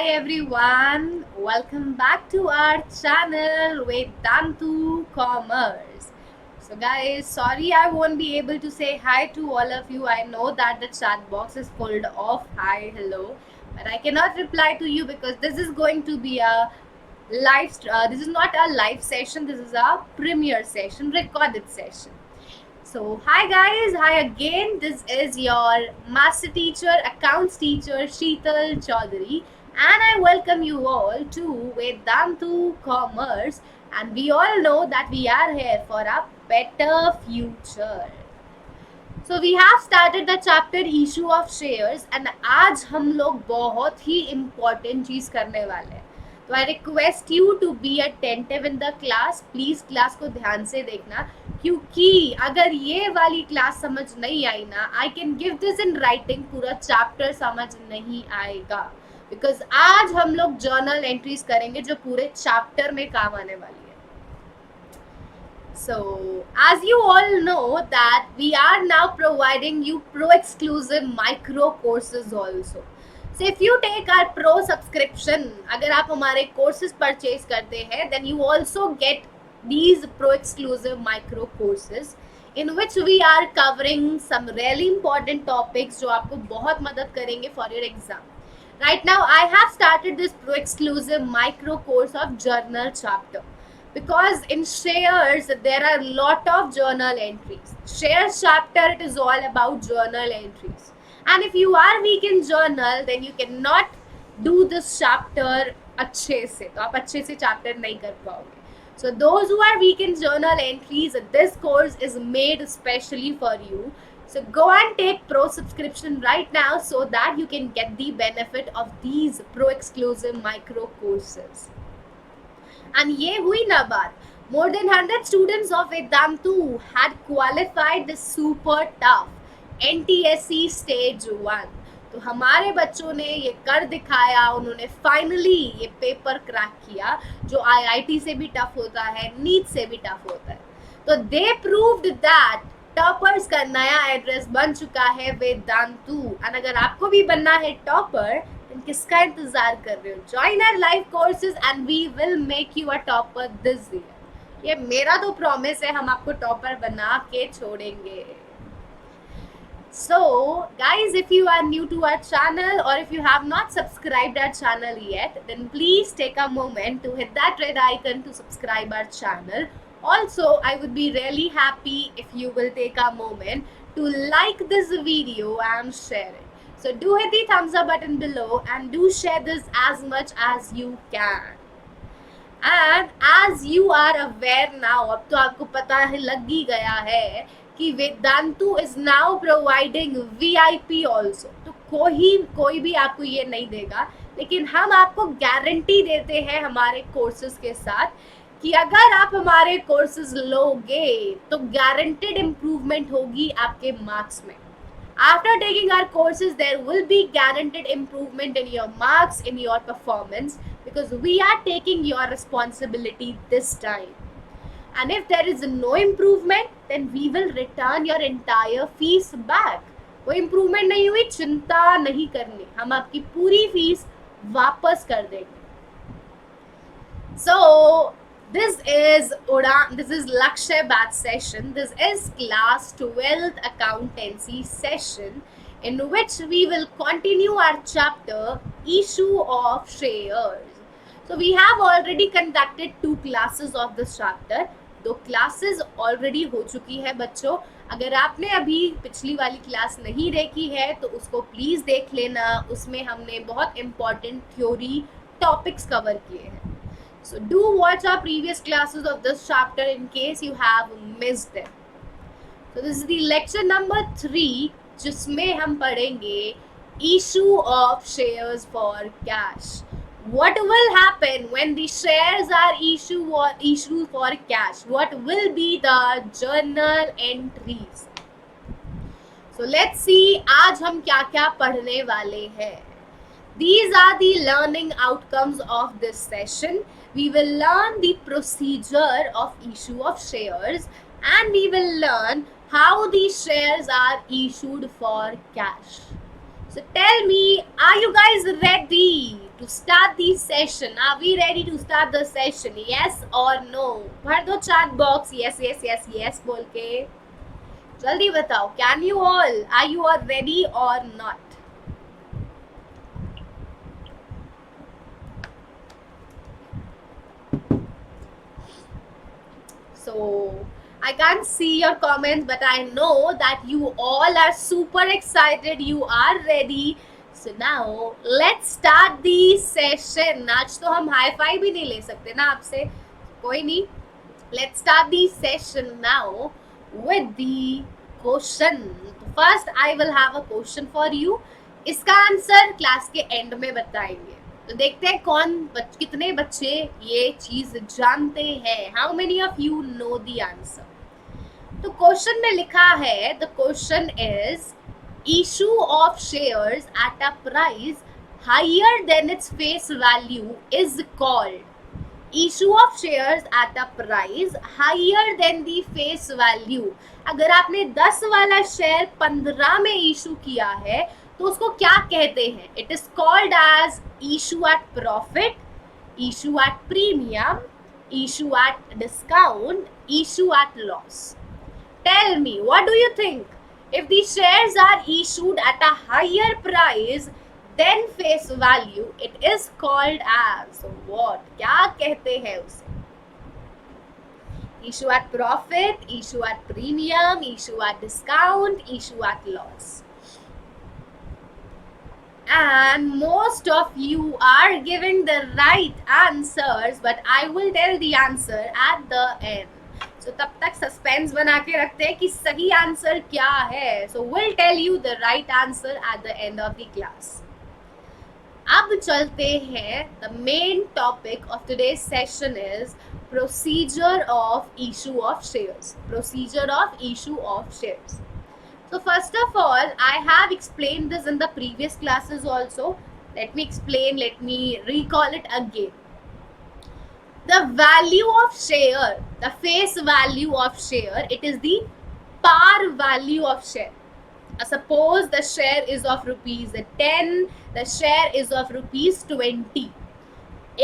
Hi everyone, welcome back to our channel Vedantu Commerce. So guys, sorry I won't be able to say hi to all of you. I know that the chat box is full of hi, hello, but I cannot reply to you because this is going to be a this is not a live session, this is a premiere session, recorded session. So, hi guys, hi again. This is your master teacher, accounts teacher Sheetal Chaudhary, and I welcome you all to Vedantu Commerce. And we all know that we are here for a better future. So we have started the chapter issue of shares and आज हम लोग बहुत ही important चीज करने वाले हैं. तो I request you to be attentive in the class. Please class को ध्यान से देखना क्योंकि अगर ये वाली क्लास समझ नहीं आई ना, I can give this in writing, पूरा चैप्टर समझ नहीं आएगा बिकॉज आज हम लोग जर्नल एंट्रीज करेंगे जो पूरे चैप्टर में काम आने वाली है. So, as you all know that we are now providing you pro exclusive micro courses also. So if you take our pro subscription, अगर आप हमारे courses purchase करते हैं, then you also get these pro exclusive micro courses in which we are covering some really important topics जो आपको बहुत मदद करेंगे for your exam. Right now I have started this pro exclusive micro course of journal chapter. Because in shares there are lot of journal entries. Shares chapter, it is all about journal entries, and if you are weak in journal then you cannot do this chapter अच्छे से, तो आप अच्छे से chapter नहीं कर पाओगे. So those who are weak in journal entries, this course is made specially for you. So go and take pro subscription right now so that you can get the benefit of these pro exclusive micro courses. And ये हुई ना बात, more than 100 students of Vedantu had qualified the super tough NTSE stage 1. तो हमारे बच्चों ने ये कर दिखाया, उन्होंने फाइनली ये पेपर क्रैक किया जो IIT से भी टफ होता है, नीट से भी टफ होता है. तो दे प्रूव्ड दैट टॉपर्स का नया एड्रेस बन चुका है वेदांतु. एंड अगर आपको भी बनना है टॉपर, किसका इंतजार कर रहे हो? Join our live courses and we will make you a topper this year. ये मेरा तो प्रॉमिस है, हम आपको टॉपर बना के छोड़ेंगे. So guys, if you are new to our channel or if you have not subscribed our channel yet, then please take a moment to hit that red icon to subscribe our channel. Also, I would be really happy if you will take a moment to like this video and share it. So do hit the thumbs up button below and do share this as much as you can. And as you are aware now, अब तो आपको पता है, लग ही गया है कि Vedantu is now providing VIP also. तो कोई भी आपको ये नहीं देगा, लेकिन हम आपको गारंटी देते हैं हमारे कोर्सेज के साथ कि अगर आप हमारे कोर्सेज लोगे तो गारंटेड इम्प्रूवमेंट होगी आपके मार्क्स में. After taking our courses, there will be guaranteed improvement in your marks, in your performance, because we are taking your responsibility this time. And if there is no improvement, then we will return your entire fees back. कोई improvement नहीं हुई, चिंता नहीं करनी, हम आपकी पूरी fees वापस कर देंगे. So this is Lakshya batch session. This is class 12th accountancy session in which we will continue our chapter issue of shares. So we have already conducted 2 classes of this chapter. 2 classes already हो चुकी है बच्चों. अगर आपने अभी पिछली वाली class नहीं देखी है तो उसको प्लीज देख लेना, उसमें हमने बहुत important theory topics cover किए हैं. So do watch our previous classes of this chapter in case you have missed them. So this is the lecture number 3 जिसमें हम पढ़ेंगे issue of shares for cash. What will happen when the shares are issued for cash? What will be the journal entries? So let's see आज हम क्या क्या पढ़ने वाले हैं. These are the learning outcomes of this session. We will learn the procedure of issue of shares and we will learn how these shares are issued for cash. So tell me, are you guys ready to start the session. Are we ready to start the session? Yes or no? भर दो chat box yes yes yes yes बोल के जल्दी बताओ. Can you all? Are you all ready or not? So I can't see your comments, but I know that you all are super excited. You are ready. So now let's start the session. आज तो हम hi fi भी नहीं ले सकते ना आपसे, कोई नहीं. Let's start the session now with the question. First I will have a question for you. इसका आंसर क्लास के एंड में बताएंगे. तो देखते हैं कितने बच्चे ये चीज जानते हैं. How many of you know the answer? तो क्वेश्चन में लिखा है, the question is issue of shares at a price higher than its face value is called. Issue of shares at a price higher than the face value. अगर आपने 10 वाला share 15 में issue किया है तो उसको क्या कहते हैं? It is called as issue at profit, issue at premium, issue at discount, issue at loss. Tell me, what do you think? If the shares are issued at a higher price than face value, it is called as what? क्या कहते हैं उसे? Issue at profit, issue at premium, issue at discount, issue at loss. And most of you are giving the right answers, but I will tell the answer at the end. So तब तक suspense बना के रखते हैं कि सही answer क्या है. So we'll tell you the right answer at the end of the class. अब चलते हैं. The main topic of today's session is procedure of issue of shares. Procedure of issue of shares. So first of all, I have explained this in the previous classes also. Let me explain, let me recall it again. The value of share, the face value of share, it is the par value of share. Suppose the share is of rupees 10, the share is of rupees 20.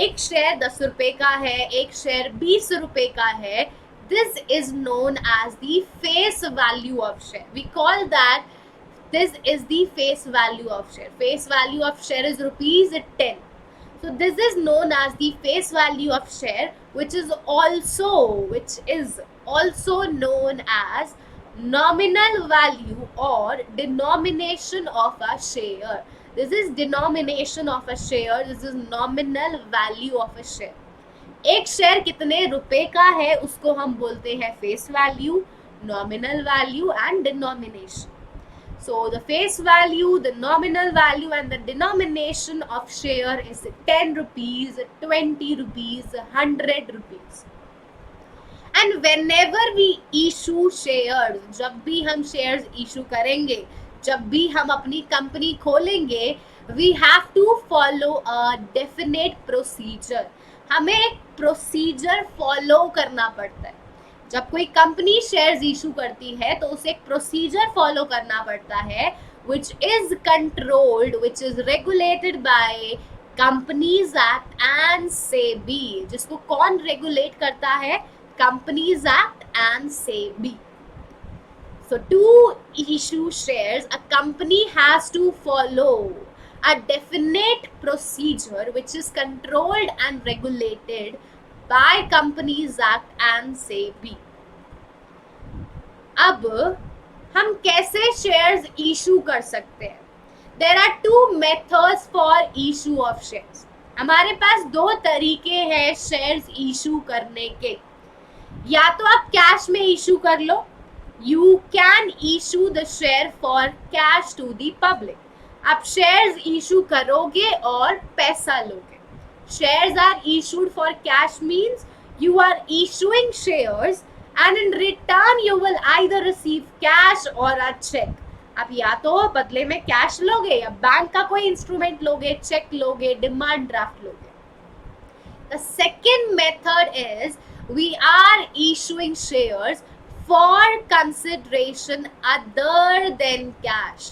एक share 10 रुपए का है, एक share 20 रुपए का है. This is known as the face value of share. We call that this is the face value of share. Face value of share is rupees 10. So this is known as the face value of share, which is also known as nominal value or denomination of a share. This is denomination of a share. This is nominal value of a share. एक share कितने रुपए का है उसको हम बोलते हैं face value, nominal value and denomination. So the face value, the nominal value and the denomination of share is 10 rupees, 20 rupees, 100 rupees. And whenever we issue shares, जब भी हम शेयर्स इशू करेंगे, जब भी हम अपनी कंपनी खोलेंगे, we have to follow a definite procedure. हमें एक प्रोसीजर फॉलो करना पड़ता है. जब कोई कंपनी शेयर्स इशू करती है तो उसे एक प्रोसीजर फॉलो करना पड़ता है, which is controlled, which is regulated by companies act and SEBI. जिसको कौन रेगुलेट करता है? Companies act and SEBI. So to issue shares, a company has to follow a definite procedure which is controlled and regulated by Companies Act and SEBI. अब हम कैसे shares issue कर सकते हैं? There are two methods for issue of shares. हमारे पास दो तरीके हैं शेयर्स इशू करने के. या तो आप कैश में इशू कर लो. You can issue the share for cash to the public. आप शेयर्स इशू करोगे और पैसा लोगे. Shares are issued for cash means you are issuing shares and in return you will either receive cash or a check. आप या तो बदले में कैश लोगे या बैंक का कोई इंस्ट्रूमेंट लोगे, चेक लोगे, डिमांड ड्राफ्ट लोगे. The second method is we are issuing shares for consideration other than cash.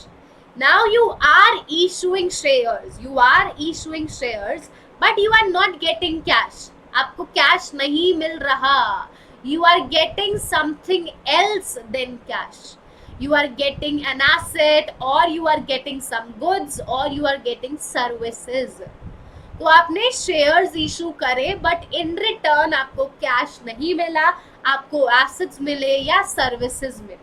Now you are issuing shares, but you are not getting cash. आपको cash नहीं मिल रहा. You are getting something else than cash. You are getting an asset, or you are getting some goods, or you are getting services. तो आपने shares issue करे, but in return आपको cash नहीं मिला, आपको एसेट्स मिले या सर्विसेज मिले.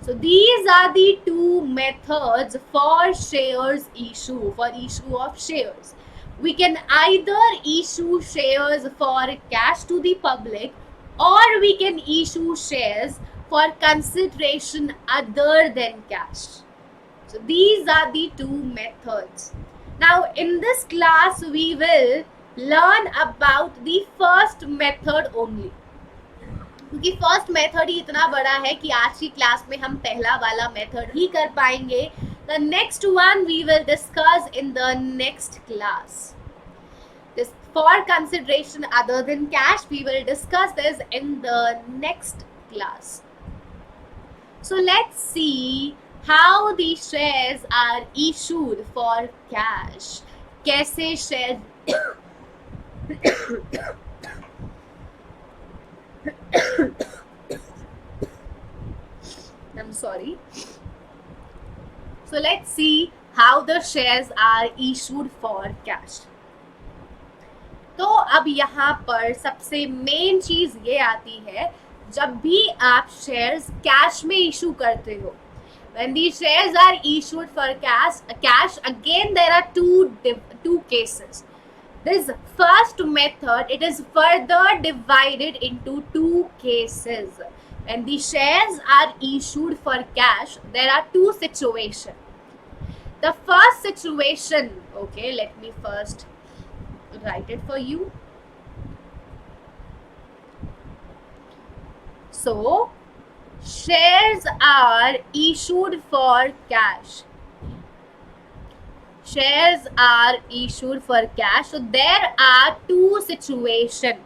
So these are the two methods for shares issue, for issue of shares. We can either issue shares for cash to the public, or we can issue shares for consideration other than cash. So these are the two methods. Now in this class we will learn about the first method only. क्योंकि first method ही इतना बड़ा है कि आज की class में हम पहला वाला मेथड ही कर पाएंगे. The next one we will discuss in the next class. This for consideration other than cash, we will discuss this in the next class. So let's see how the shares are issued for cash. कैसे shares I'm sorry. So let's see how the shares are issued for cash. तो अब यहाँ पर सबसे main चीज ये आती है, जब भी आप शेयर्स कैश में इशू करते हो. When these shares are issued for cash, again there are two cases. This first method, it is further divided into two cases. When the shares are issued for cash, there are two situations. The first situation, okay, let me first write it for you. So, shares are issued for cash. Shares are issued for cash. So there are two situations.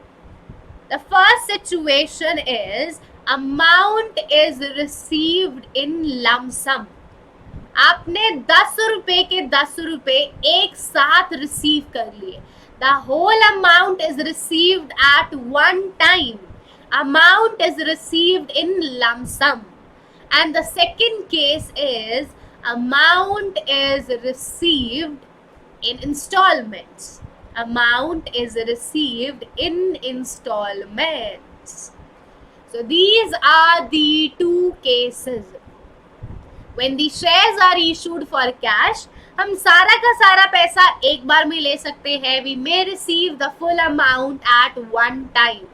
The first situation is amount is received in lump sum. आपने 10 रुपए के 10 रुपए एक साथ receive कर लिए. The whole amount is received at one time. Amount is received in lump sum. And the second case is amount is received in installments. Amount is received in installments. So these are the two cases. When the shares are issued for cash, हम सारा का सारा पैसा एक बार में ले सकते हैं. We may receive the full amount at one time.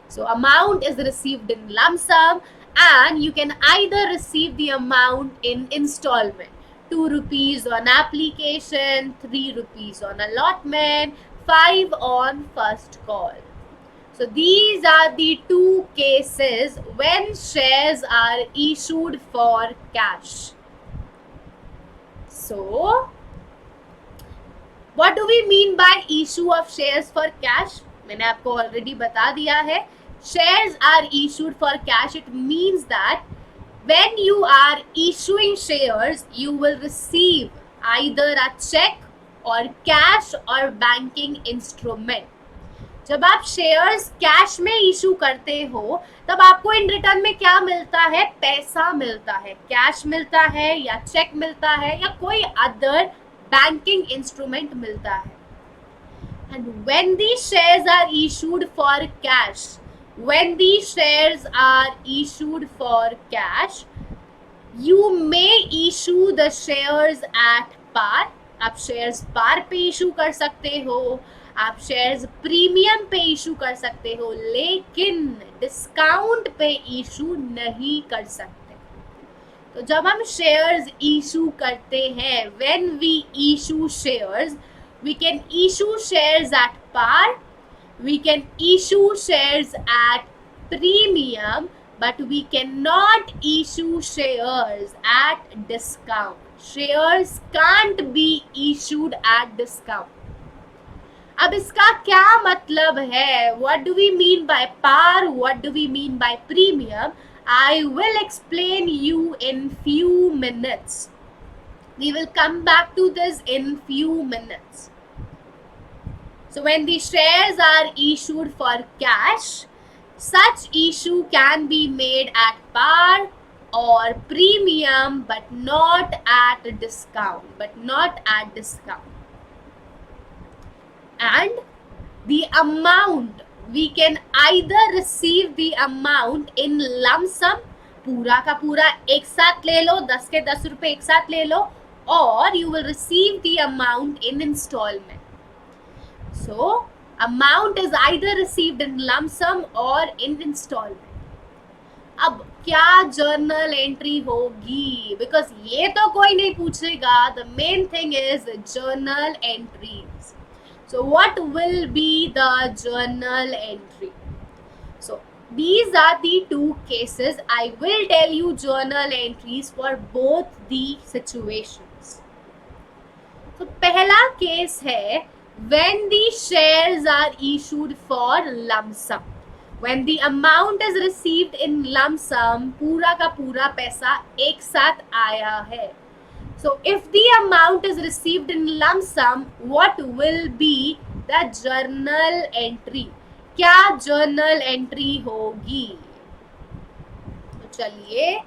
So amount is received in lump sum, and you can either receive the amount in installment. 2 rupees on application, 3 rupees on allotment, 5 on first call. So these are the two cases when shares are issued for cash. So what do we mean by issue of shares for cash? मैंने आपको already बता दिया है. Shares are issued for cash. It means that when you are issuing shares, you will receive either a check or cash or banking instrument. जब आप shares cash में issue करते हो, तब आपको इन रिटर्न में क्या मिलता है? पैसा मिलता है, कैश मिलता है, या चेक मिलता है, या कोई अदर बैंकिंग इंस्ट्रूमेंट मिलता है. And when these shares are issued for cash, you may issue the shares at par. आप शेयर्स पार पे इशू कर सकते हो, आप शेयर्स प्रीमियम पे इशू कर सकते हो, लेकिन डिस्काउंट पे इशू नहीं कर सकते. तो जब हम शेयर्स इशू करते हैं, when we issue shares, we can issue shares at par, we can issue shares at premium, but we cannot issue shares at discount. Shares can't be issued at discount. अब इसका क्या मतलब है? What do we mean by par? What do we mean by premium? I will explain you in few minutes. We will come back to this in few minutes. So when the shares are issued for cash, such issue can be made at par or premium, but not at a discount. And the amount, we can either receive the amount in lump sum, पूरा का पूरा एक साथ ले लो, 10 के 10 रुपए एक साथ ले लो, or you will receive the amount in installment. So amount is either received in lump sum or in installment. अब क्या जर्नल एंट्री होगी, बिकॉज ये तो कोई नहीं पूछेगा. The main thing is journal entries. So what will be the journal entry? So these are the two cases. I will tell you journal entries for both the situations. So पहला case है when the shares are issued for lump sum. When the amount is received in lump sum, पूरा का पूरा पैसा एक साथ आया है. So if the amount is received in lump sum, what will be the journal entry? क्या journal entry होगी? तो चलिए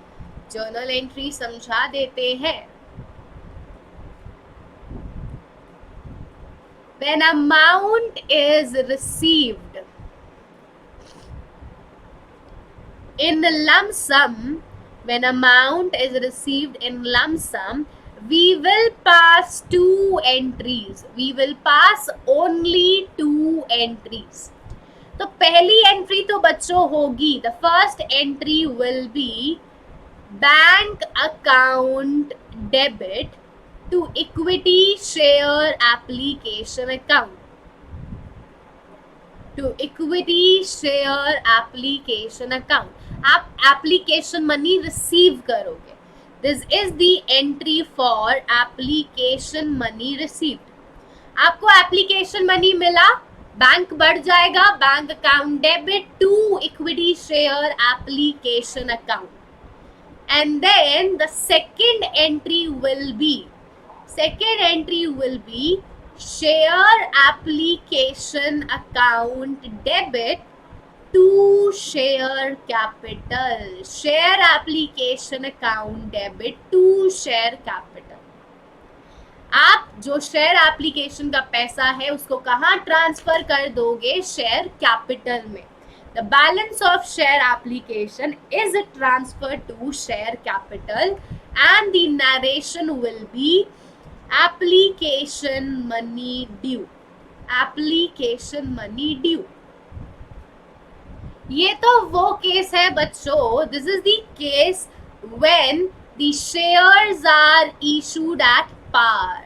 journal entry समझा देते हैं. When amount is received in lump sum, when amount is received in lump sum, we will pass two entries. We will pass only two entries. तो पहली entry तो बच्चों होगी, the first entry will be bank account debit to equity share application account. To equity share application account. आप application money receive करोगे. This is the entry for application money received. आपको application money मिला, bank बढ़ जाएगा, bank account debit to equity share application account. And then the second entry will be share application account debit to share capital. Share application account debit to share capital. आप जो share application का पैसा है उसको कहाँ transfer कर दोगे? Share capital में. The balance of share application is transferred to share capital and the narration will be application money due. Application money due. ये तो वो केस है बच्चों. This is the case when the shares are issued at par.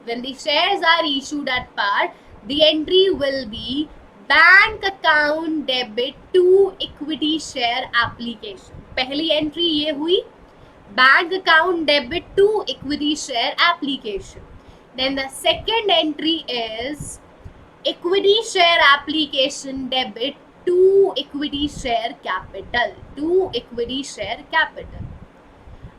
When the shares are issued at par, the entry will be bank account debit to equity share application. पहली entry ये हुई, bank account debit to equity share application. Then the second entry is equity share application debit to equity share capital.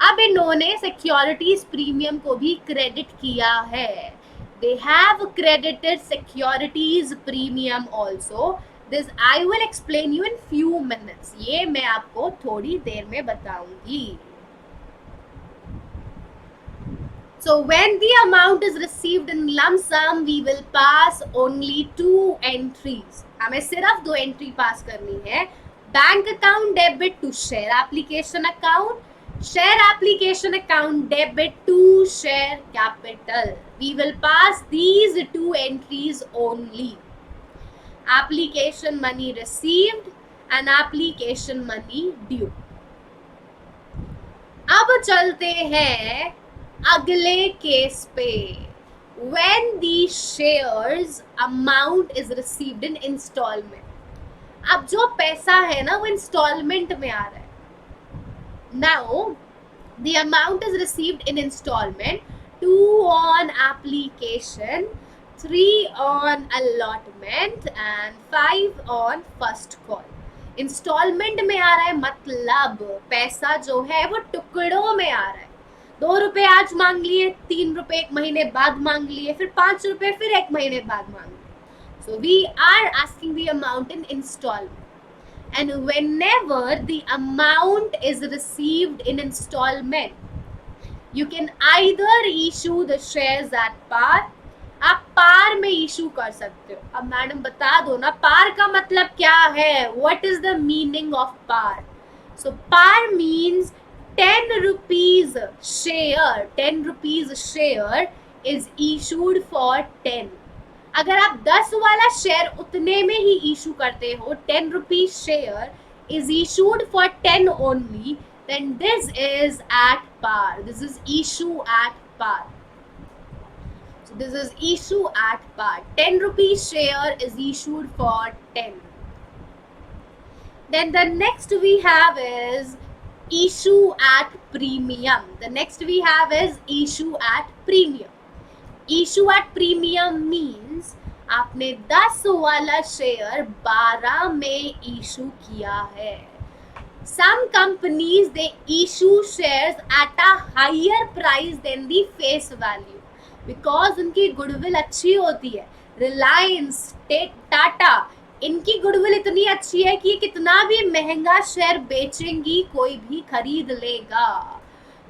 अब इन्होंने securities premium को भी credit किया है. They have credited securities premium also. This I will explain you in few minutes. ये मैं आपको थोड़ी देर में बताऊंगी. So when the amount is received in lump sum, we will pass only two entries. हमें सिर्फ दो एंट्री पास करनी है. Bank account debit to share application account, share application account debit to share capital. We will pass these two entries only. Application money received and application money due. अब चलते हैं अगले case पे. When the shares amount is received in installment. अब जो पैसा है ना वो इंस्टॉलमेंट में आ रहा है. Now, the amount is received in installment, 2 on application, 3 on allotment and 5 on first call. Installment में आ रहा है मतलब पैसा जो है वो टुकड़ों में आ रहा है. ₹2 आज मांग लिए, ₹3 एक महीने बाद मांग लिए, फिर ₹5 फिर एक महीने बाद मांग लिए. So we are asking the amount in installment. And whenever the amount is received in installment, you can either issue the shares at par. आप पार में इशू कर सकते हो. अब मैडम बता दो ना पार का मतलब क्या है. What is the meaning of par? So par means 10 rupees share. 10 rupees share is issued for 10. अगर आप 10 वाला शेयर उतने में ही इशू करते हो, 10 rupees share is issued for 10 only, then this is at par. This is issue at par. So this is issue at par. 10 rupees share is issued for 10. Then the next we have is issue at premium. The next we have is issue at premium. Issue at premium means आपने 10 वाला share 12 में issue किया है. Some companies they issue shares at a higher price than the face value because उनकी goodwill अच्छी होती है. रिलायंस, टाटा, इनकी गुडविल इतनी अच्छी है कि कितना भी महंगा शेयर बेचेंगी कोई भी खरीद लेगा.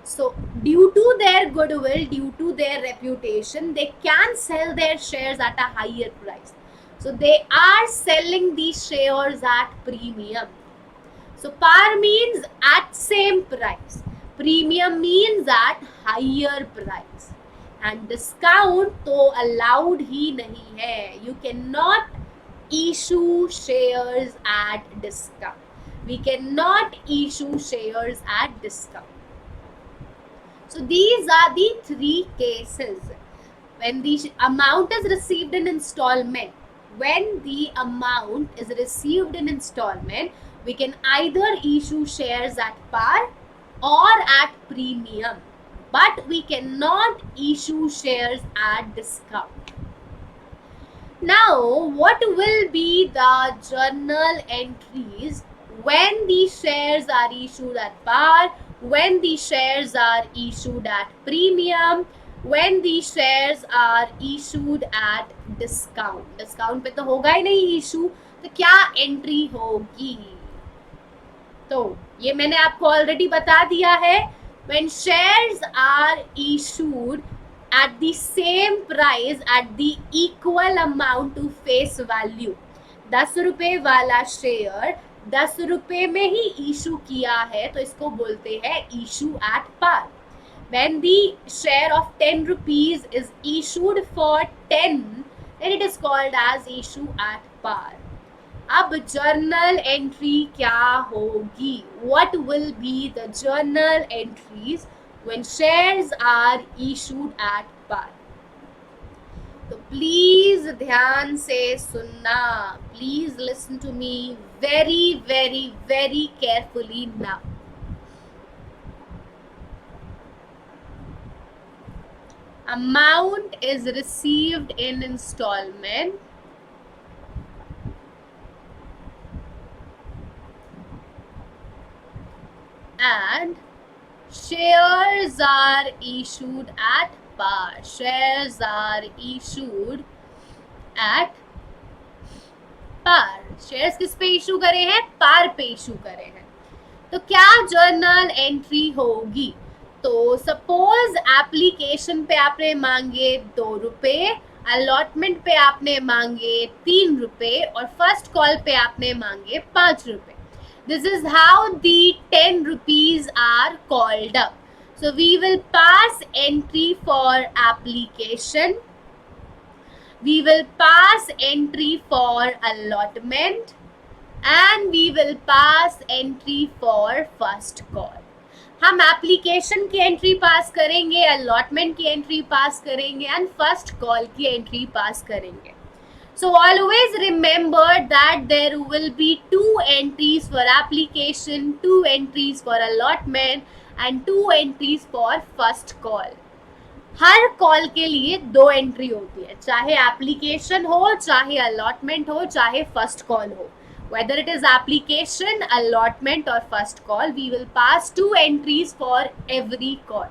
So due to their goodwill, due to their reputation, they can sell their shares at a higher price. So they are selling these shares at premium. So par means at same price. Premium means at higher price. And discount तो allowed ही नहीं है. You cannot issue shares at discount. We cannot issue shares at discount. So these are the three cases. When the amount is received in installment, when the amount is received in installment, we can either issue shares at par or at premium, but we cannot issue shares at discount. Now, what will be the journal entries when the shares are issued at par, when the shares are issued at premium, when the shares are issued at discount? Discount पे तो होगा ही नहीं issue, तो क्या entry होगी? तो ये मैंने आपको ऑलरेडी बता दिया है. When shares are issued at the same price, at the equal amount to face value, ₹10 वाला शेयर ₹10 में ही इशू किया है तो इसको बोलते हैं issue at par. When the share of 10 rupees is issued for 10, then it is called as issue at par. अब journal entry क्या होगी? What will be the journal entries when shares are issued at par? तो please ध्यान से सुनना. Please listen to me very very very carefully now. Amount is received in installment and shares are issued at par. Shares are issued at par. Shares किस पे issue करे हैं? पार पे issue करे हैं. तो क्या जर्नल एंट्री होगी? तो सपोज एप्लीकेशन पे आपने मांगे ₹2, अलॉटमेंट पे आपने मांगे ₹3 और फर्स्ट कॉल पे आपने मांगे ₹5. This is how the 10 rupees are called up. So we will pass entry for application. We will pass entry for allotment and we will pass entry for first call. हम application की entry pass करेंगे, allotment की entry pass करेंगे and first call की entry pass करेंगे. So always remember that there will be 2 entries for application, 2 entries for allotment and 2 entries for first call. Her call के लिए 2 entry होती है, चाहे एप्लीकेशन हो, चाहे अलॉटमेंट हो, चाहे फर्स्ट कॉल हो. Whether it is application, allotment or first call, we will pass 2 entries for every call.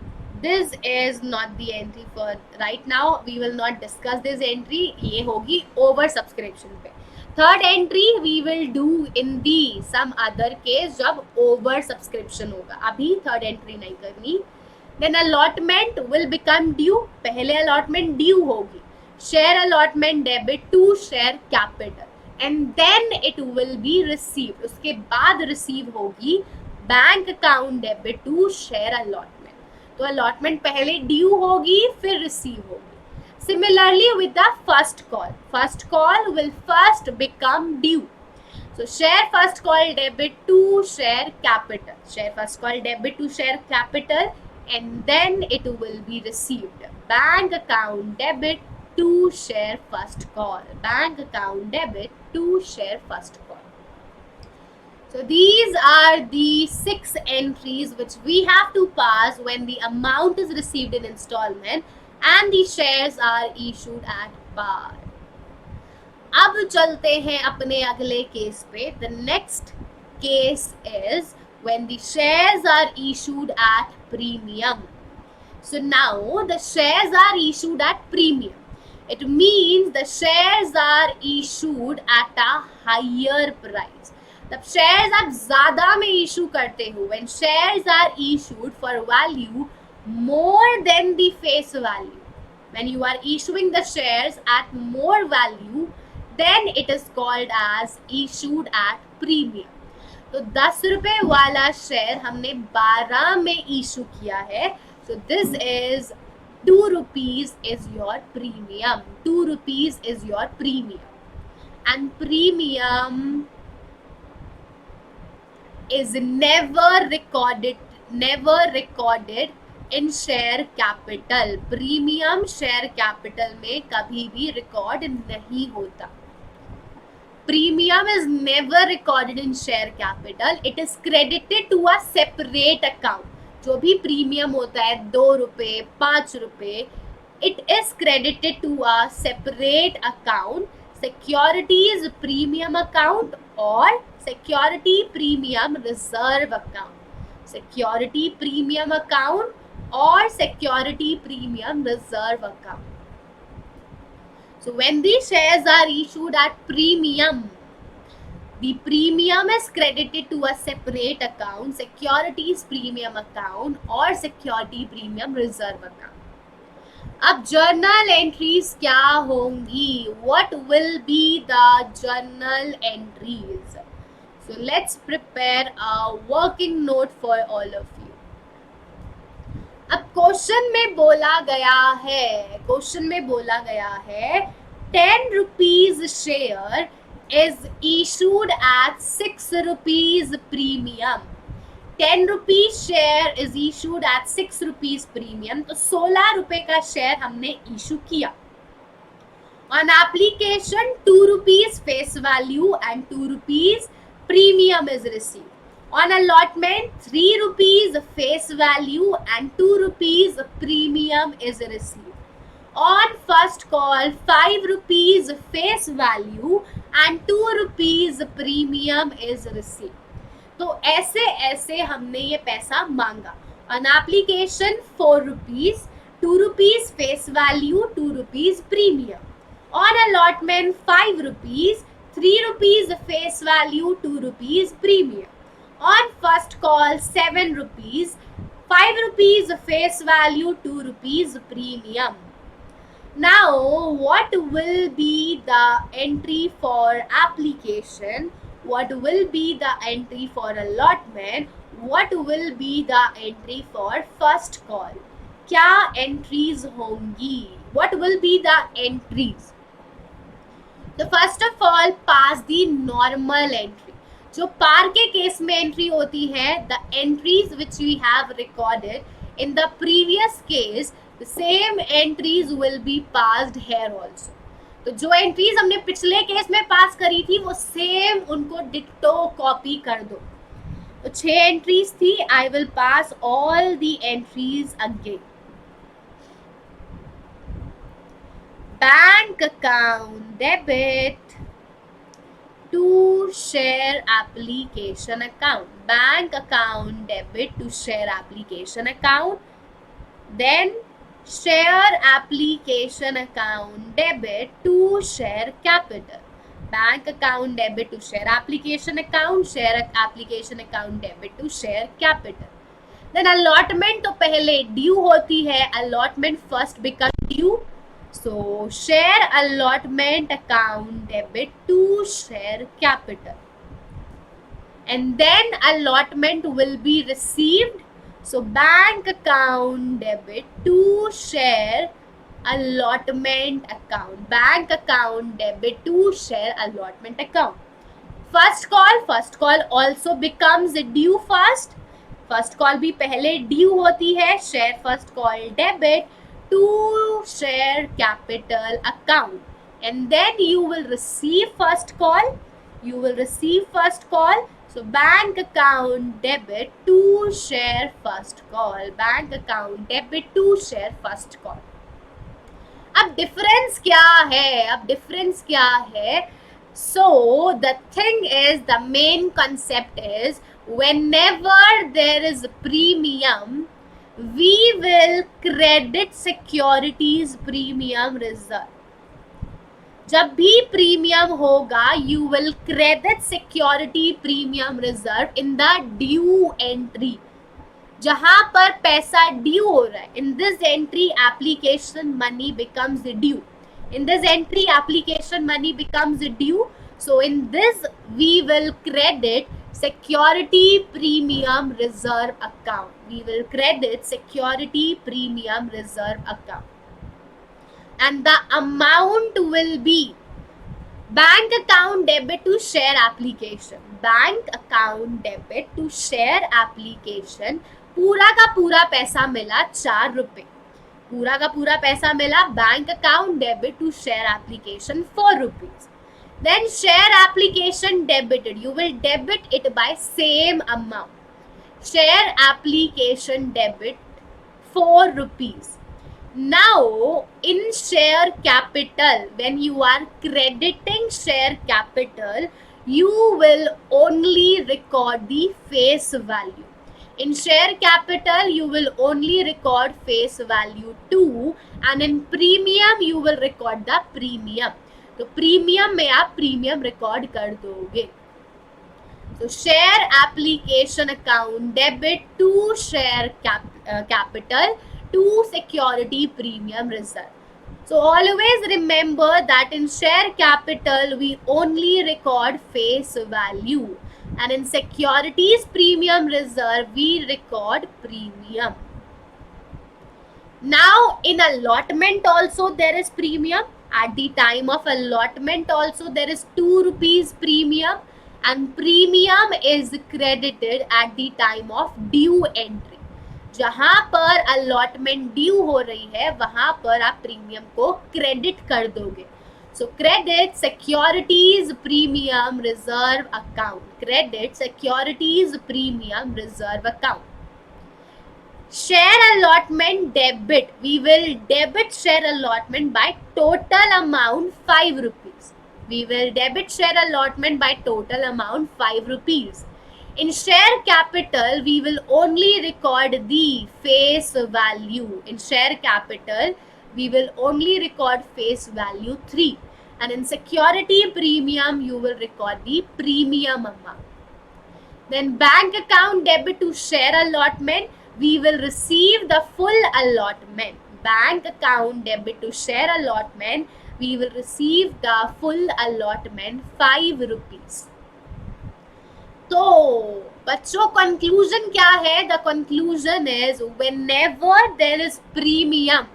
this is not the entry for right now. We will not discuss this entry. ये होगी over subscription पे. Third entry we will do in the some other case जब over subscription होगा. अभी third entry नहीं करनी. Then allotment will become due. पहले allotment due होगी. Share allotment debit to share capital. And then it will be received. उसके बाद receive होगी bank account debit to share allotment. तो अलॉटमेंट पहले ड्यू होगी फिर रिसीव होगी. Similarly with the first call will first become due. So share first call debit to share capital. Share first call debit to share capital and then it will be received. Bank account debit to share first call. Bank account debit to share first call. So these are the 6 entries which we have to pass when the amount is received in installment and the shares are issued at par. अब चलते हैं अपने अगले case पे. The next case is when the shares are issued at premium. So now the shares are issued at premium. It means the shares are issued at a higher price. तब shares आप ज्यादा में issue करते हो. When shares are issued for value more than the face value, when you are issuing the shares at more value, then it is called as issued at premium. तो 10 रुपए वाला share हमने 12 में इशू किया है. So this is 2 rupees is your premium. 2 rupees is your premium. And premium is never recorded in share capital. Premium share capital में कभी भी record नहीं होता. Premium is never recorded in share capital. It is credited to a separate account. जो भी premium होता है 2 रुपए 5 रुपए, it is credited to a separate account. Securities premium account or security premium reserve account. Security premium account or security premium reserve account. So when these shares are issued at premium, the premium is credited to a separate account, securities premium account or security premium reserve account. अब journal entries क्या होंगी? What will be the journal entries? So let's prepare a working note for all of you. अब question में बोला गया है 10 rupees share is issued at 6 rupees premium. 10 rupees share is issued at 6 rupees premium. तो 16 रुपए का share हमने issue किया. On application 2 rupees face value and 2 rupees premium is received. On allotment 3 rupees face value and 2 rupees premium is received. On first call 5 rupees face value and 2 rupees premium is received. तो ऐसे हमने ये पैसा मांगा. On application 4 rupees, 2 rupees face value, 2 rupees premium. On allotment 5 rupees, 3 rupees face value, 2 rupees premium. On first call 7 rupees, 5 rupees face value, 2 rupees premium. Now what will be the entry for application? What will be the entry for allotment? What will be the entry for first call? क्या entries होंगी? What will be the entries? So first of all, pass the normal entry. जो पार के case में entry होती है, the entries which we have recorded in the previous case, the same entries will be passed here also. तो जो entries हमने पिछले case में पास करी थी वो सेम उनको डिक्टो कॉपी कर दो. तो 6 एंट्रीज थी. I will pass all the entries again. Bank account debit to share application account. Bank account debit to share application account. Then share application account debit to share capital. Bank account debit to share application account, share application account debit to share capital. Then allotment तो पहले due होती है, allotment first become due. So share allotment account debit to share capital. And then allotment will be received. So bank account debit to share allotment account. Bank account debit to share allotment account. First call also becomes due first. First call भी पहले due होती है. Share first call debit to share capital account. And then you will receive first call. So bank account debit to share first call. Bank account debit to share first call. अब difference क्या है? So the thing is, the main concept is, whenever there is premium, we will credit securities premium reserve. जब भी premium होगा, you will credit security premium reserve in the due entry. जहां पर पैसा due हो रहा है, in this entry application money becomes due. So in this we will credit security premium reserve account. And the amount will be bank account debit to share application. पूरा का पूरा पैसा मिला 4 रुपए. Bank account debit to share application 4 rupees. Then share application debited, you will debit it by same amount. Share application debit 4 rupees. Now in share capital, when you are crediting share capital, you will only record the face value. In share capital you will only record face value 2, and in premium you will record the premium. तो premium में आप premium record कर दोगे. So share application account debit to share capital to security premium reserve. So always remember that in share capital we only record face value, and in securities premium reserve we record premium. Now in allotment also there is premium. At the time of allotment also there is 2 rupees premium, and premium is credited at the time of due entry. जहां पर allotment due हो रही है वहां पर आप premium को credit कर दोगे. So credit securities premium reserve account. Share allotment debit, we will debit share allotment by total amount 5 rupees. In share capital we will only record the face value. 3, and in security premium you will record the premium amount. Then bank account debit to share allotment, we will receive the full allotment. Bank account debit to share allotment, we will receive the full allotment 5 rupees. तो बच्चों conclusion क्या है? The conclusion is, whenever there is premium,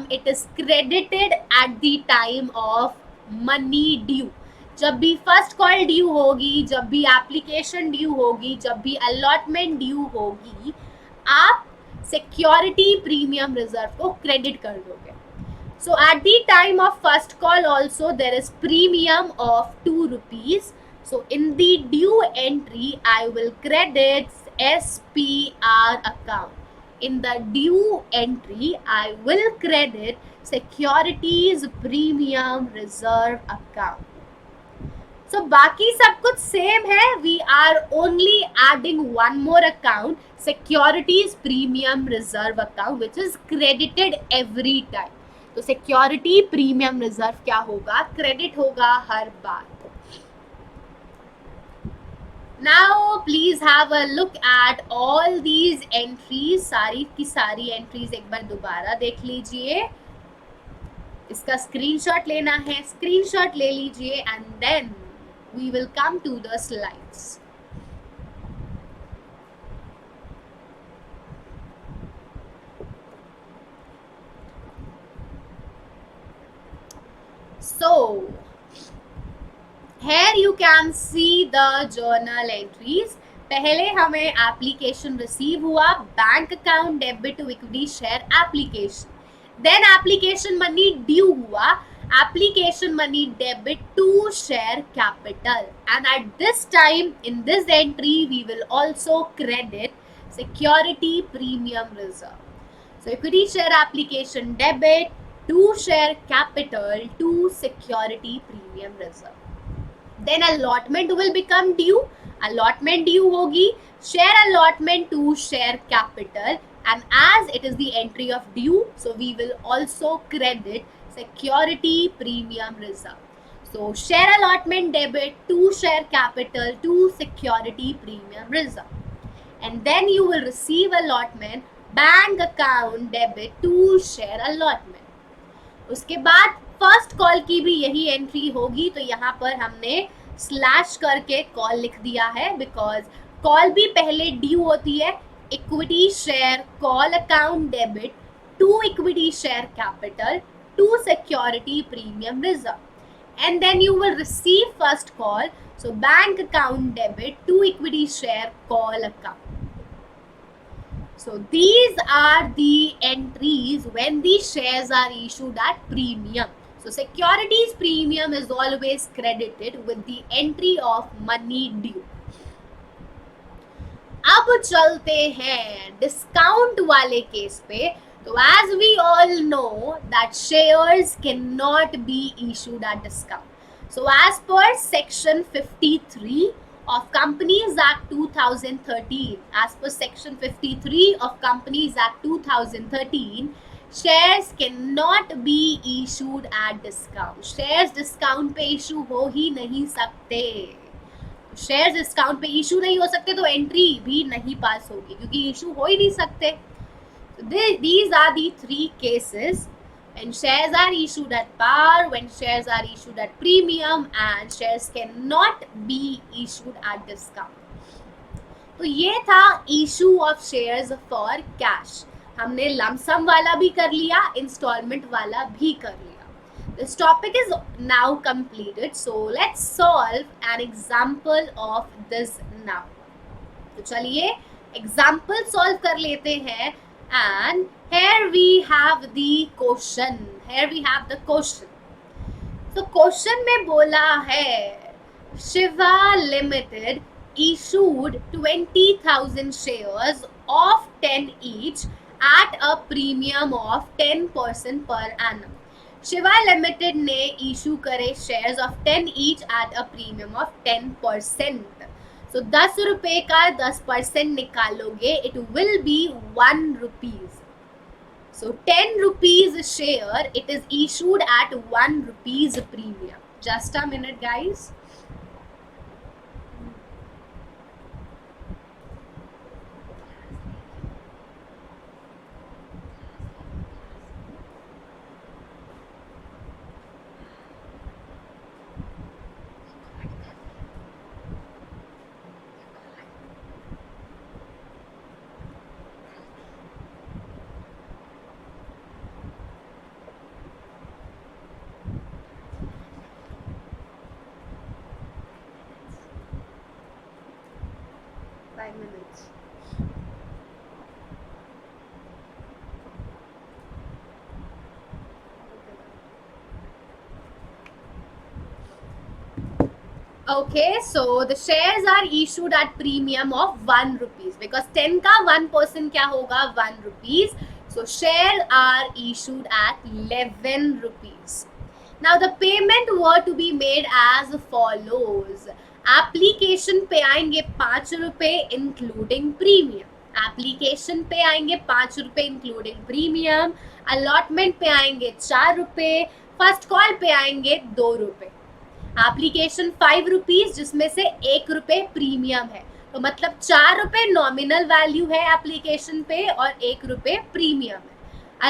it is credited at the time of money due. जब भी first call due होगी, जब भी application due होगी, जब भी अलॉटमेंट ड्यू होगी, आप सिक्योरिटी प्रीमियम रिजर्व को क्रेडिट कर दोगे. So at the time of first call also there is premium of 2 rupees. So in the due entry I will credit SPR account. In the due entry I will credit securities premium reserve account. सो बाकी सब कुछ same है. We are only adding one more account, securities premium reserve account, which is credited every time. तो security premium reserve क्या होगा? Credit होगा हर बार. Now please have a look at all these entries. सारी की सारी एंट्रीज एक बार दोबारा देख लीजिए. इसका स्क्रीनशॉट लेना है, स्क्रीनशॉट ले लीजिए and then we will come to the slides. So here you can see the journal entries. पहले हमें एप्लीकेशन रिसीव हुआ, bank account debit to equity share application. Then application money due हुआ, application money debit to share capital, and at this time in this entry we will also credit security premium reserve. So equity share application debit to share capital to security premium reserve. Then allotment will become due. Allotment due hogi, share allotment to share capital, and as it is the entry of due, so we will also credit security premium reserve. So share allotment debit to share capital to security premium reserve, and then you will receive allotment bank account debit to share allotment. उसके बाद first call की भी यही entry होगी. तो यहाँ पर हमने स्लैश करके कॉल लिख दिया है, बिकॉज कॉल भी पहले ड्यू होती है. Equity share call account debit to equity share capital to security premium reserve, and then you will receive first call, so bank account debit to equity share call account. So these are the entries when the shares are issued at premium. So securities premium is always credited with the entry of money due. अब चलते हैं discount वाले case पे. So as we all know that shares cannot be issued at discount. So as per section 53 of Companies Act 2013, as per section 53 of Companies Act 2013, shares cannot be issued at discount. Shares discount पे issue हो ही नहीं सकते. Shares discount पे issue नहीं हो सकते तो entry भी नहीं पास होगी, क्योंकि इशू हो ही नहीं सकते. These are the three cases when shares are issued at par, when shares are issued at premium, and shares cannot be issued at discount. तो ये था issue of shares for cash. हमने लमसम वाला भी कर लिया, इंस्टॉलमेंट वाला भी कर लिया. This topic is now completed, so let's solve an example of this now. तो चलिए एग्जाम्पल सॉल्व कर लेते हैं. And here we have the question. Here we have the question. So question में बोला है Shiva Limited issued 20,000 shares of 10 each at a premium of 10% per annum. Shiva Limited ने issue करे shares of 10 each at a premium of 10%. So 10 रुपए का 10% निकालोगे, it will be 1 rupees. So 10 rupees share, it is issued at 1 rupees premium. Just a minute, guys. Minutes. Okay, so the shares are issued at premium of 1 rupees because 10 का 1% क्या होगा 1 rupees. So shares are issued at 11 rupees. Now the payment were to be made as follows. Application पे आएंगे 5 रुपए including premium. Application पे आएंगे 5 रुपए including premium. Allotment पे आएंगे 4 रुपए. फर्स्ट कॉल पे आएंगे 2 रुपए. एप्लीकेशन 5 रुपीज जिसमें से 1 रुपए प्रीमियम है, तो मतलब 4 रुपए नॉमिनल वैल्यू है एप्लीकेशन पे और 1 रुपए प्रीमियम है.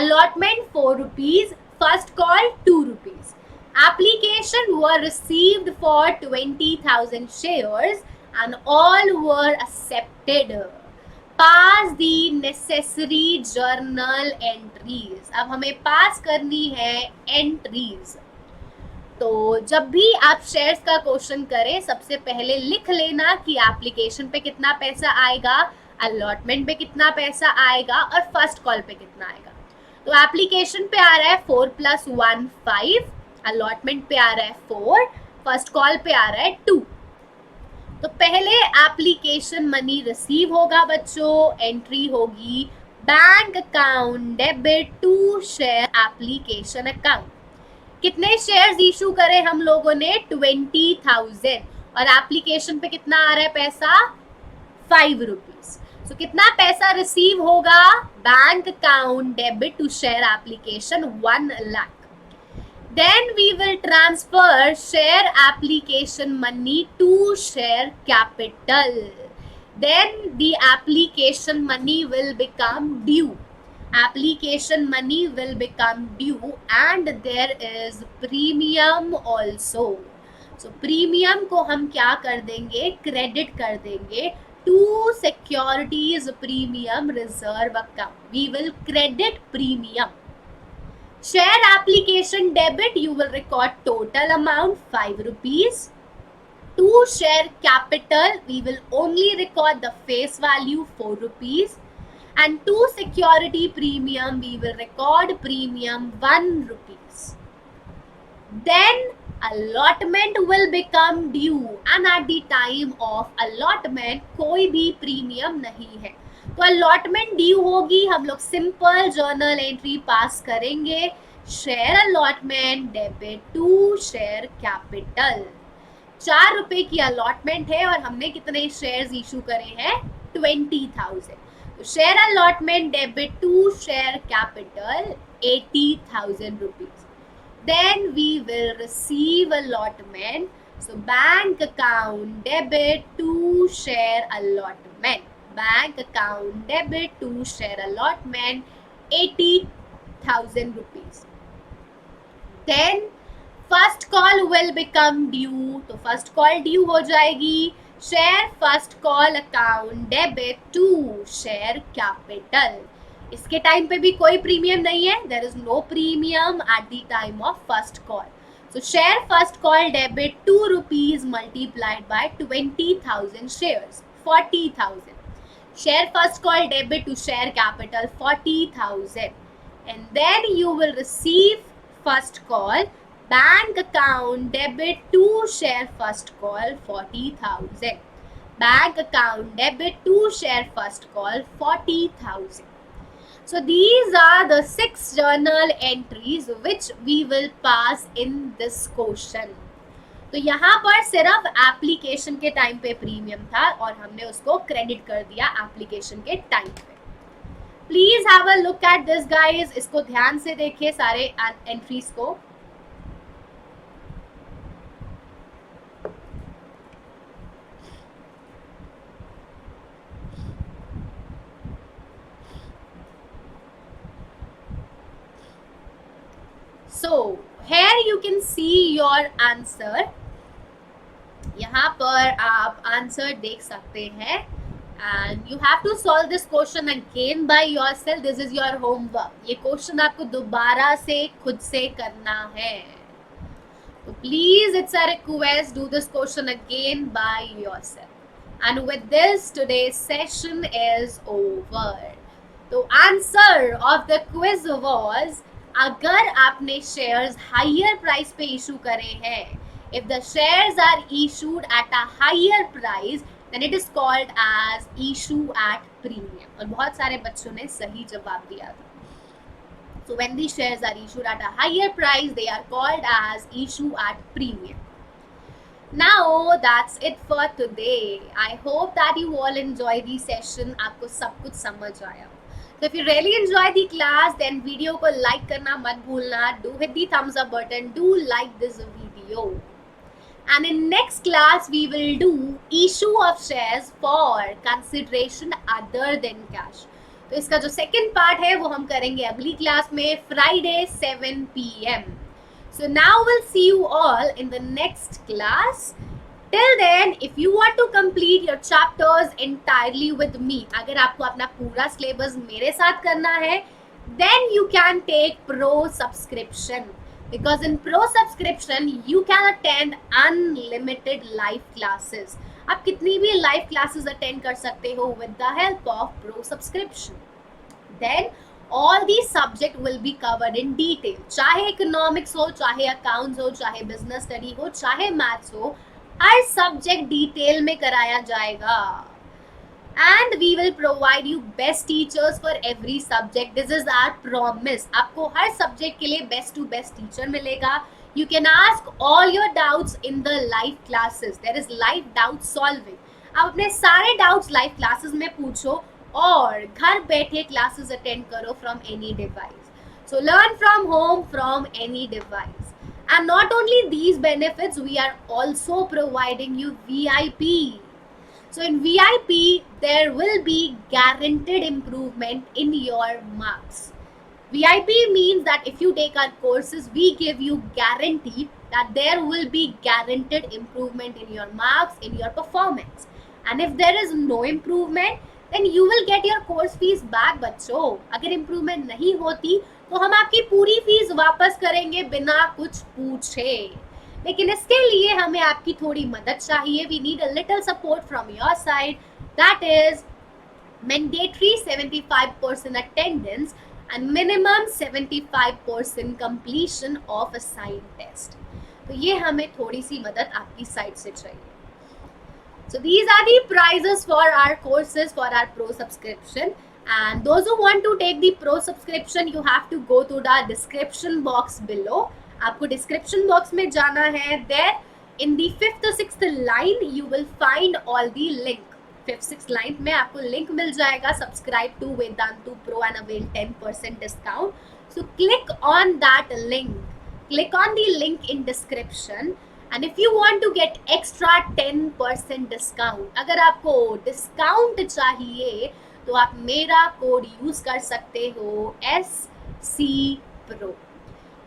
Allotment 4 rupees. First call 2 rupees. Application were received for 20,000 shares and all were accepted. Pass the necessary journal entries. अब हमें पास करनी है एंट्रीज. तो जब भी आप शेयर्स का क्वेश्चन करें सबसे पहले लिख लेना कि एप्लीकेशन पे कितना पैसा आएगा, अलॉटमेंट पे कितना पैसा आएगा और फर्स्ट कॉल पे कितना आएगा. तो एप्लीकेशन पे आ रहा है 4 + 1 5. अलॉटमेंट पे आ रहा है 4. फर्स्ट कॉल पे आ रहा है 2. तो पहले एप्लीकेशन मनी रिसीव होगा बच्चों. एंट्री होगी bank account debit to share application account. कितने शेयर्स इशू करे हम लोगों ने? 20,000. और एप्लीकेशन पे कितना आ रहा है पैसा? 5 रुपीज. तो कितना पैसा रिसीव होगा? Bank account debit to share application 1 lakh. Then we will transfer share application money to share capital. Then the application money will become due. Application money will become due and there is premium also. So premium को हम क्या कर देंगे? Credit कर देंगे to securities premium reserve account. We will credit premium. Share application debit, you will record total amount 5 rupees. To share capital, we will only record the face value 4 rupees. And to security premium, we will record premium 1 rupees. Then allotment will become due and at the time of allotment कोई भी premium नहीं है. तो allotment due होगी. हम लोग simple journal entry pass करेंगे. Share allotment debit to share capital. 4 रुपए की अलॉटमेंट है और हमने कितने शेयर्स इशू करे हैं? 20,000. तो share allotment debit to share capital 80,000 rupees. Then we will receive allotment. So bank account debit to share allotment. Bank account debit to share allotment 80,000 rupees. Then first call will become due. तो first call due हो जाएगी. Share first call account debit to share capital. इसके time पे भी कोई premium नहीं है. There is no premium at the time of first call. So share first call debit 2 rupees multiplied by 20,000 shares 40,000. Share first call debit to share capital 40,000. And then you will receive first call bank account debit to share first call 40,000. Bank account debit to share first call 40,000. So these are the 6 journal entries which we will pass in this question. तो यहाँ पर सिर्फ application के time पे premium था और हमने उसको क्रेडिट कर दिया एप्लीकेशन के टाइम पे. Please have a look at this guys. इसको ध्यान से देखिए सारे एंट्रीज को. So here you can see your answer. यहाँ पर आप आंसर देख सकते हैं and you have to solve this question again by yourself. This is your homework. ये क्वेश्चन आपको दोबारा से खुद से करना है. So please, it's a request, do this question again by yourself. And with this, today's session is over. तो answer of the quiz was, अगर आपने शेयर्स हायर प्राइस पे इशू करे हैं, if the shares are issued at a higher price, then it is called as issue at premium. और बहुत सारे बच्चों ने सही जवाब दिया था. So when these shares are issued at a higher price, they are called as issue at premium. Now that's it for today. I hope that you all enjoy the session. आपको सब कुछ समझ आया. So if you really enjoy the class, then video को like करना मत भूलना. Do hit the thumbs up button. Do like this video. And in next class we will do issue of shares for consideration other than cash. तो इसका जो second part है वो हम करेंगे अगली क्लास में Friday 7 PM. So now we'll see you all in the next class. Till then, if you want to complete your chapters entirely with me, अगर आपको अपना पूरा syllabus मेरे साथ करना है, then you can take Pro subscription. Because in Pro subscription, you can attend unlimited live classes. आप कितनी भी live classes attend कर सकते हो with the help of Pro subscription. Then all these subject will be covered in detail. चाहे economics हो, चाहे accounts हो, चाहे business study हो, चाहे maths हो, हर subject detail में कराया जाएगा. And we will provide you best teachers for every subject. This is our promise. आपको हर subject के लिए best to best teacher मिलेगा. You can ask all your doubts in the live classes. There is live doubt solving. आप अपने सारे doubts live classes में पूछो और घर बैठे classes attend करो from any device. So learn from home from any device. And not only these benefits, we are also providing you VIP. So in VIP, there will be guaranteed improvement in your marks. VIP means that if you take our courses, we give you guarantee that there will be guaranteed improvement in your marks, in your performance. And if there is no improvement, then you will get your course fees back बच्चों. अगर improvement नहीं होती तो हम आपकी पूरी fees वापस करेंगे बिना कुछ पूछे. लेकिन इसके लिए हमें आपकी थोड़ी मदद चाहिए. We need a little support from your side. That is mandatory 75% attendance and minimum 75% completion of assigned test. तो ये हमें थोड़ी सी मदद आपकी साइड से चाहिए. So these are the prices for our courses for our Pro subscription. And those who want to take the Pro subscription, you have to go to the description box below. आपको description box में जाना है. There in the 5th or 6th line you will find all the link. 5th 6th line में आपको link मिल जाएगा. Subscribe to Vedantu Pro and avail 10% discount. So click on that link. Click on the link in description. And if you want to get extra 10% discount, अगर आपको discount चाहिए तो आप मेरा code use कर सकते हो SC Pro.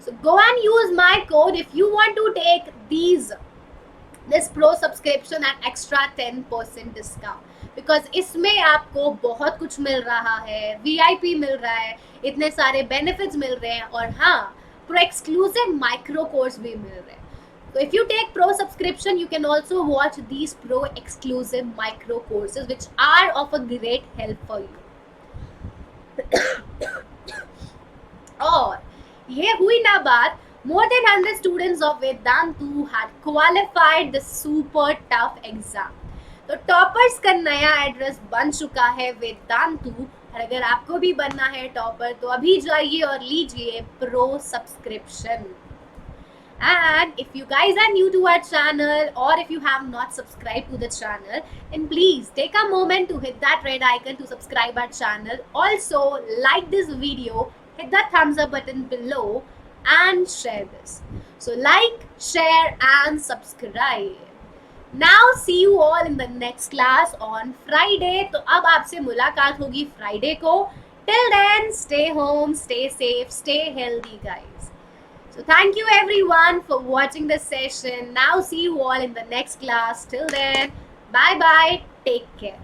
So go and use my code if you want to take this Pro subscription at extra 10% discount. Because इसमें आपको बहुत कुछ मिल रहा है, VIP मिल रहा है, इतने सारे benefits मिल रहे हैं और हाँ Pro exclusive micro course भी मिल रहे हैं. So if you take Pro subscription, you can also watch these Pro exclusive micro courses which are of a great help for you. और ये हुई ना बात, more than 100 students of Vedantu had qualified the super tough exam. तो toppers का नया address बन चुका है वेदांतु. और अगर आपको भी बनना है टॉपर तो अभी जाइए और लीजिए Pro subscription. And if you guys are new to our channel or if you have not subscribed to the channel, then please take a moment to hit that red icon to subscribe our channel. Also like this video, hit the thumbs up button below and share this. So like, share and subscribe. Now see you all in the next class on Friday. तो अब आपसे मुलाकात होगी Friday को. Till then, stay home, stay safe, stay healthy guys. So thank you everyone for watching this session. Now see you all in the next class. Till then, bye bye. Take care.